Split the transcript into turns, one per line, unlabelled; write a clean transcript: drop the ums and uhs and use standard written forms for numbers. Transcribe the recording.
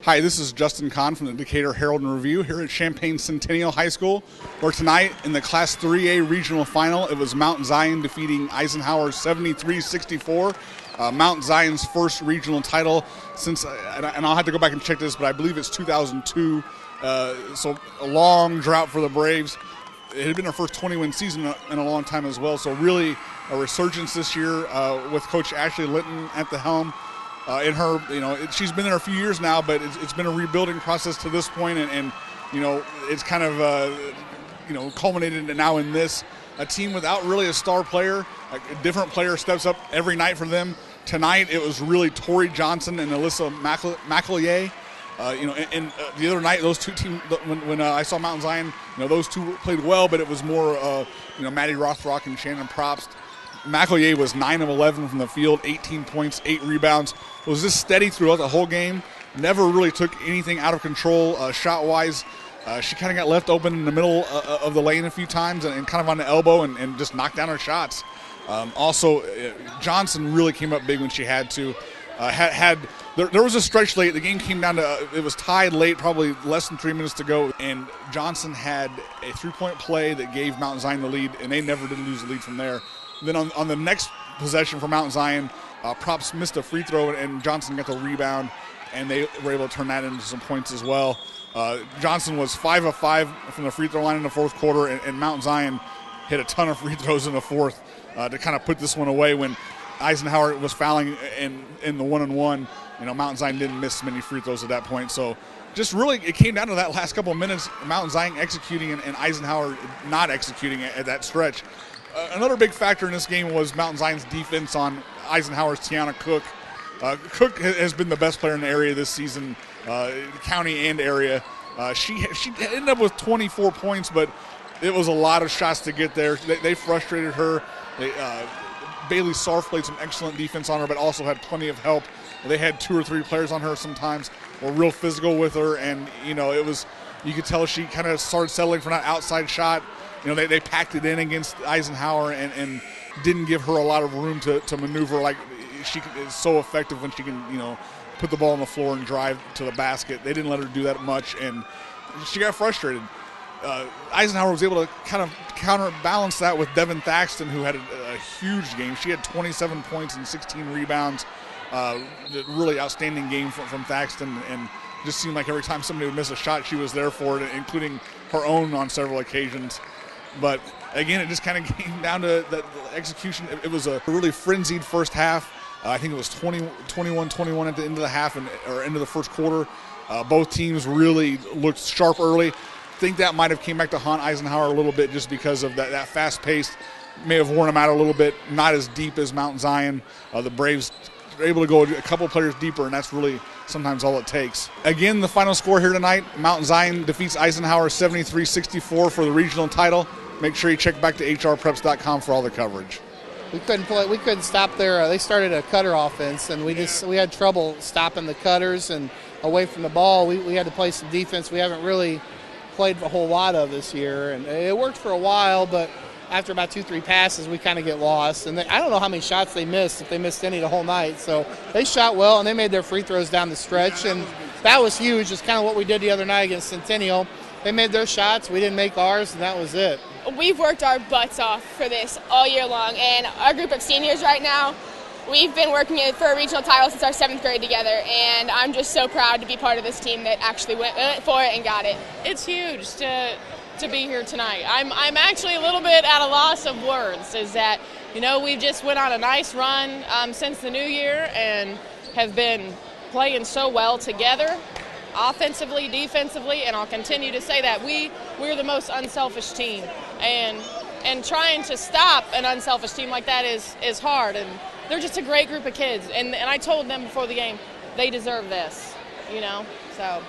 Hi, this is Justin Kahn from the Decatur Herald and Review here at Champaign Centennial High School, where tonight in the Class 3A regional final, it was Mount Zion defeating Eisenhower 73-64. Mount Zion's first regional title since, and I'll have to go back and check this, but I believe it's 2002, so a long drought for the Braves. It had been their first 20-win season in a long time as well, so really a resurgence this year with Coach Ashley Linton at the helm. In her, she's been there a few years now, but it's been a rebuilding process to this point, and it's kind of, culminated now in this. A team without really a star player. A different player steps up every night for them. Tonight, it was really Tori Johnson and Alyssa McEllier. And the other night, those two teams, when I saw Mount Zion, those two played well, but it was more, Maddie Rothrock and Shannon Probst. McEllier was 9 of 11 from the field, 18 points, 8 rebounds. Was just steady throughout the whole game. Never really took anything out of control shot-wise. She kind of got left open in the middle of the lane a few times and kind of on the elbow and just knocked down her shots. Also, Johnson really came up big when she had to. There was a stretch late. The game came down to it was tied late, probably less than 3 minutes to go, and Johnson had a three-point play that gave Mount Zion the lead, and they never did lose the lead from there. Then on the next possession for Mount Zion, Props missed a free throw, and Johnson got the rebound, and they were able to turn that into some points as well. Johnson was 5 of 5 from the free throw line in the fourth quarter, and Mount Zion hit a ton of free throws in the fourth to kind of put this one away when Eisenhower was fouling in the one-on-one. Mount Zion didn't miss many free throws at that point. So just really it came down to that last couple of minutes, Mount Zion executing and Eisenhower not executing at that stretch. Another big factor in this game was Mount Zion's defense on Eisenhower's Tiana Cook. Cook has been the best player in the area this season, county and area. She ended up with 24 points, but it was a lot of shots to get there. They frustrated her. Bailey Sarf played some excellent defense on her, but also had plenty of help. They had 2 or 3 players on her sometimes, were real physical with her, and it was, you could tell she kind of started settling for that outside shot. They packed it in against Eisenhower and didn't give her a lot of room to maneuver. Like she is so effective when she can, put the ball on the floor and drive to the basket. They didn't let her do that much, and she got frustrated. Eisenhower was able to kind of counterbalance that with Devin Thaxton, who had a huge game. She had 27 points and 16 rebounds. Really outstanding game from Thaxton, and just seemed like every time somebody would miss a shot, she was there for it, including her own on several occasions. But again, it just kind of came down to the execution. It was a really frenzied first half. I think it was 21-21 at the end of the half or end of the first quarter. Both teams really looked sharp early. I think that might have came back to haunt Eisenhower a little bit just because of that fast pace. May have worn them out a little bit. Not as deep as Mount Zion. The Braves are able to go a couple players deeper, and that's really sometimes all it takes. Again, the final score here tonight, Mount Zion defeats Eisenhower 73-64 for the regional title. Make sure you check back to hrpreps.com for all the coverage.
We couldn't stop their. They started a cutter offense, and we had trouble stopping the cutters and away from the ball. We had to play some defense we haven't really played a whole lot of this year, and it worked for a while, but after about 2-3 passes, we kind of get lost. And I don't know how many shots they missed, if they missed any the whole night. So they shot well, and they made their free throws down the stretch, and that was huge. It's kind of what we did the other night against Centennial. They made their shots, we didn't make ours, and that was it.
We've worked our butts off for this all year long, and our group of seniors right now, we've been working for a regional title since our 7th grade together, and I'm just so proud to be part of this team that actually went for it and got it.
It's huge to be here tonight. I'm actually a little bit at a loss of words. Is that we just went on a nice run since the new year and have been playing so well together, offensively, defensively, and I'll continue to say that we're the most unselfish team, and trying to stop an unselfish team like that is hard. And they're just a great group of kids, and I told them before the game they deserve this, so.